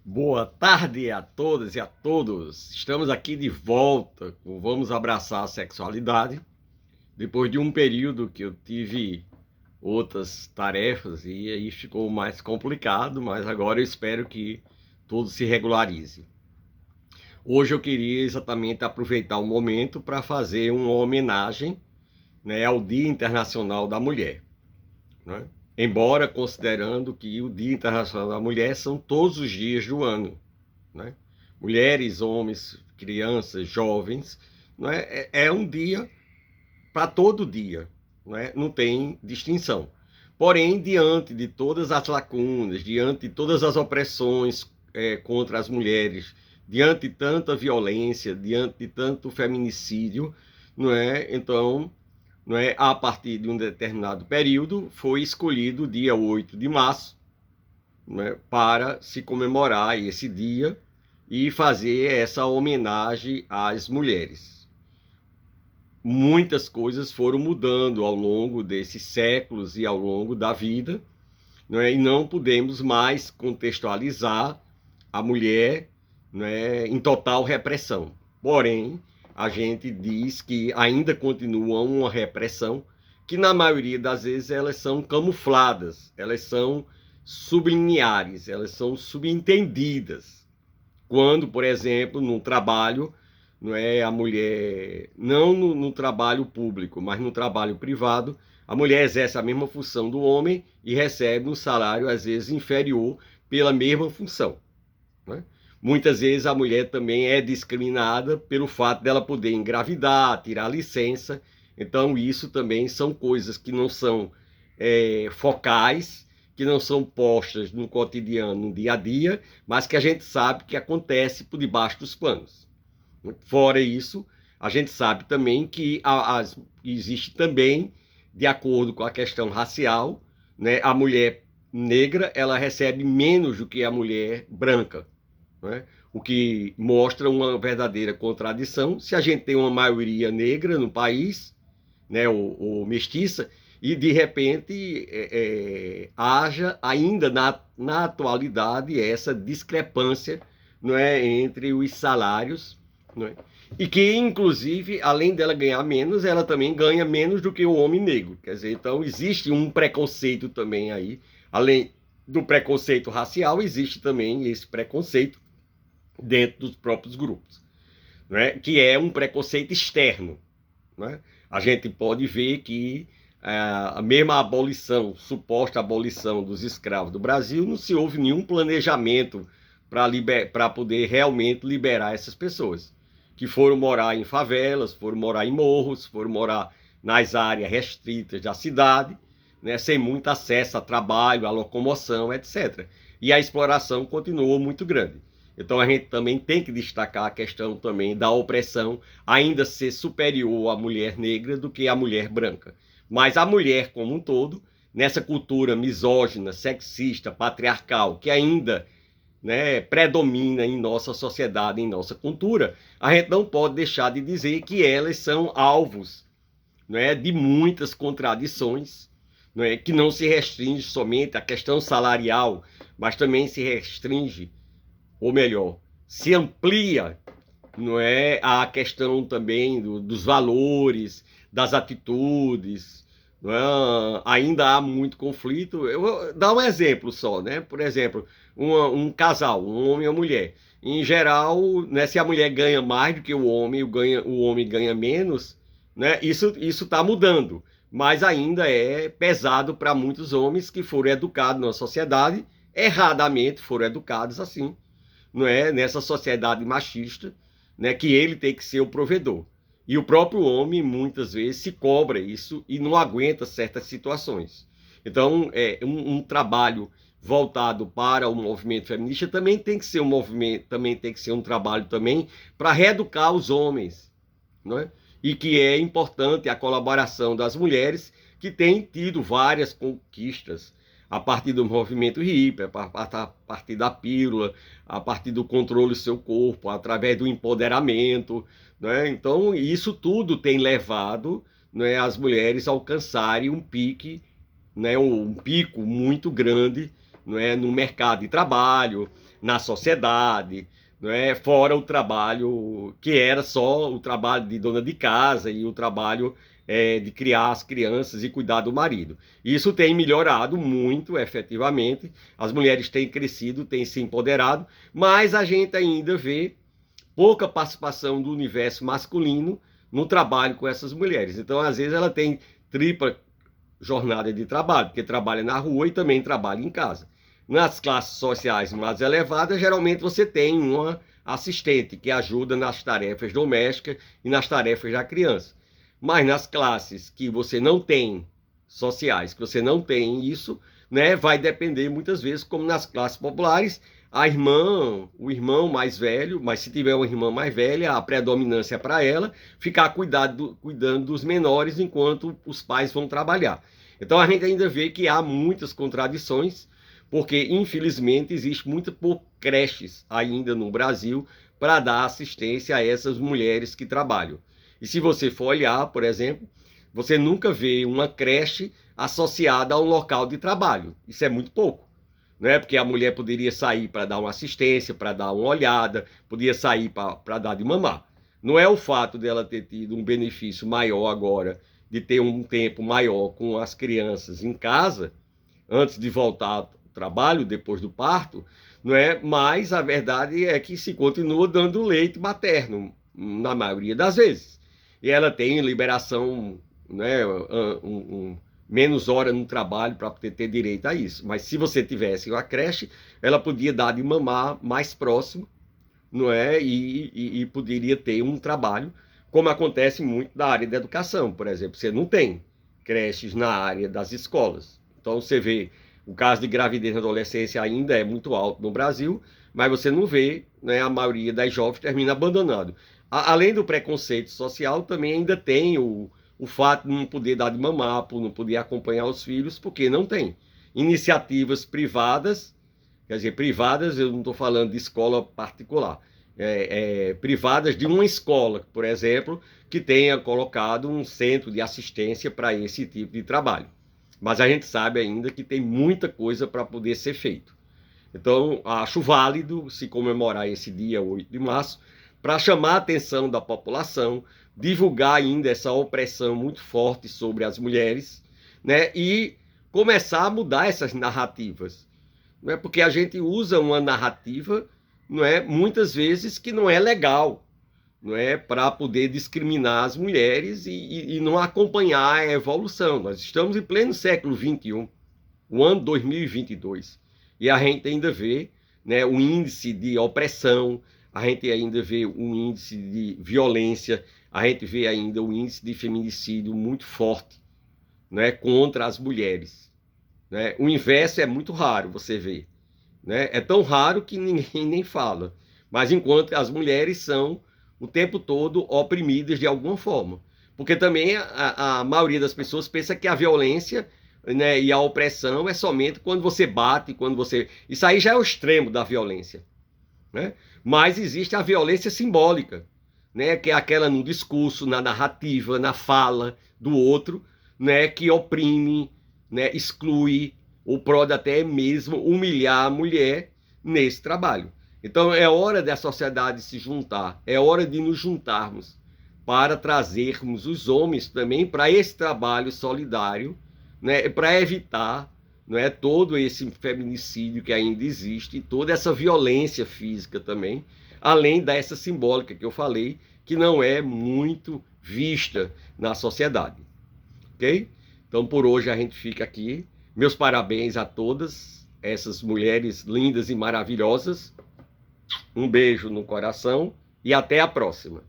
Boa tarde a todas e a todos. Estamos aqui de volta com Vamos Abraçar a Sexualidade. Depois de um período que eu tive outras tarefas e aí ficou mais complicado, mas agora eu espero que tudo se regularize. Hoje eu queria exatamente aproveitar o momento para fazer uma homenagem, né, ao Dia Internacional da Mulher, né? Embora considerando que o Dia Internacional da Mulher são todos os dias do ano, né? Mulheres, homens, crianças, jovens, não é um dia para todo dia, não é? Não tem distinção. Porém, diante de todas as lacunas, diante de todas as opressões contra as mulheres, diante de tanta violência, diante de tanto feminicídio, não é? Então, não é? A partir de um determinado período, foi escolhido o dia 8 de março, não é? Para se comemorar esse dia e fazer essa homenagem às mulheres. Muitas coisas foram mudando ao longo desses séculos e ao longo da vida, não é? E não podemos mais contextualizar a mulher, não é, em total repressão. Porém, a gente diz que ainda continua uma repressão que, na maioria das vezes, elas são camufladas, elas são subliminares, elas são subentendidas. Quando, por exemplo, no trabalho, não é a mulher, não no trabalho público, mas no trabalho privado, a mulher exerce a mesma função do homem e recebe um salário, às vezes, inferior pela mesma função, né? Muitas vezes a mulher também é discriminada pelo fato dela poder engravidar, tirar licença. Então, isso também são coisas que não são focais, que não são postas no cotidiano, no dia a dia, mas que a gente sabe que acontece por debaixo dos panos. Fora isso, a gente sabe também que existe também, de acordo com a questão racial, né, a mulher negra ela recebe menos do que a mulher branca, né? O que mostra uma verdadeira contradição. Se a gente tem uma maioria negra no país, né, ou mestiça, e de repente haja ainda na atualidade essa discrepância, não é, entre os salários, não é? E que, inclusive, além dela ganhar menos, ela também ganha menos do que o homem negro. Quer dizer, então existe um preconceito também aí. Além do preconceito racial, existe também esse preconceito dentro dos próprios grupos, né? Que é um preconceito externo, né? A gente pode ver que a mesma abolição, suposta abolição dos escravos do Brasil, não se houve nenhum planejamento para poder realmente liberar essas pessoas, que foram morar em favelas, foram morar em morros, foram morar nas áreas restritas da cidade, né, sem muito acesso a trabalho, a locomoção, etc. E a exploração continuou muito grande. Então a gente também tem que destacar a questão também da opressão ainda ser superior à mulher negra do que à mulher branca. Mas a mulher como um todo, nessa cultura misógina, sexista, patriarcal, que ainda, né, predomina em nossa sociedade, em nossa cultura, a gente não pode deixar de dizer que elas são alvos, né, de muitas contradições, né, que não se restringe somente à questão salarial, mas também se restringe, ou melhor, se amplia, não é, a questão também dos valores, das atitudes, não é? Ainda há muito conflito. Eu vou dar um exemplo só, né? Por exemplo, um casal, um homem e uma mulher. Em geral, né, se a mulher ganha mais do que o homem ganha menos, né? Isso está mudando, mas ainda é pesado para muitos homens que foram educados na sociedade, erradamente foram educados assim, não é, nessa sociedade machista, né, que ele tem que ser o provedor. E o próprio homem, muitas vezes, se cobra isso e não aguenta certas situações. Então, um trabalho voltado para o movimento feminista também tem que ser um movimento, também tem que ser um trabalho também para reeducar os homens, não é? E que é importante a colaboração das mulheres que têm tido várias conquistas a partir do movimento hippie, a partir da pílula, a partir do controle do seu corpo, através do empoderamento, né? Então, isso tudo tem levado, né, as mulheres a alcançarem um pico muito grande, não é, no mercado de trabalho, na sociedade, não é, fora o trabalho que era só o trabalho de dona de casa e o trabalho de criar as crianças e cuidar do marido. Isso tem melhorado muito, efetivamente, as mulheres têm crescido, têm se empoderado, mas a gente ainda vê pouca participação do universo masculino no trabalho com essas mulheres. Então, às vezes, ela tem tripla jornada de trabalho, porque trabalha na rua e também trabalha em casa. Nas classes sociais mais elevadas, geralmente você tem uma assistente que ajuda nas tarefas domésticas e nas tarefas da criança. Mas nas classes que você não tem sociais, que você não tem isso, né, vai depender muitas vezes, como nas classes populares, a irmã, o irmão mais velho, mas se tiver uma irmã mais velha, a predominância é para ela ficar cuidando dos menores enquanto os pais vão trabalhar. Então a gente ainda vê que há muitas contradições, porque infelizmente existe muito pouco creches ainda no Brasil para dar assistência a essas mulheres que trabalham. E se você for olhar, por exemplo, você nunca vê uma creche associada a um local de trabalho. Isso é muito pouco, né? Porque a mulher poderia sair para dar uma assistência, para dar uma olhada, podia sair para dar de mamar. Não é o fato dela ter tido um benefício maior agora, de ter um tempo maior com as crianças em casa, antes de voltar ao trabalho, depois do parto, não é? Mas a verdade é que se continua dando leite materno, na maioria das vezes. E ela tem liberação, né, menos hora no trabalho para ter direito a isso. Mas se você tivesse uma creche, ela podia dar de mamar mais próximo, não é? E poderia ter um trabalho, como acontece muito na área da educação, por exemplo. Você não tem creches na área das escolas. Então você vê, o caso de gravidez na adolescência ainda é muito alto no Brasil, mas você não vê, né, a maioria das jovens termina abandonado. Além do preconceito social, também ainda tem o fato de não poder dar de mamar, por não poder acompanhar os filhos, porque não tem. Iniciativas privadas, quer dizer, privadas, eu não estou falando de escola particular, privadas de uma escola, por exemplo, que tenha colocado um centro de assistência para esse tipo de trabalho. Mas a gente sabe ainda que tem muita coisa para poder ser feito. Então, acho válido se comemorar esse dia 8 de março, para chamar a atenção da população, divulgar ainda essa opressão muito forte sobre as mulheres, né? E começar a mudar essas narrativas. Não é? Porque a gente usa uma narrativa, não é, muitas vezes que não é legal, não é, para poder discriminar as mulheres e não acompanhar a evolução. Nós estamos em pleno século XXI, o ano 2022, e a gente ainda vê, né, o índice de opressão, a gente ainda vê um índice de violência, a gente vê ainda o índice de feminicídio muito forte, né, contra as mulheres. Né? O inverso é muito raro, você vê. Né? É tão raro que ninguém nem fala. Mas enquanto as mulheres são o tempo todo oprimidas de alguma forma. Porque também a maioria das pessoas pensa que a violência, né, e a opressão é somente quando você bate, quando você... Isso aí já é o extremo da violência. Né? Mas existe a violência simbólica, né, que é aquela no discurso, na narrativa, na fala do outro, né, que oprime, né, exclui, ou pode até mesmo humilhar a mulher nesse trabalho. Então é hora da sociedade se juntar, é hora de nos juntarmos para trazermos os homens também para esse trabalho solidário, né, para evitar, não é, todo esse feminicídio que ainda existe, e toda essa violência física também, além dessa simbólica que eu falei, que não é muito vista na sociedade. Ok? Então por hoje a gente fica aqui. Meus parabéns a todas essas mulheres lindas e maravilhosas. Um beijo no coração e até a próxima.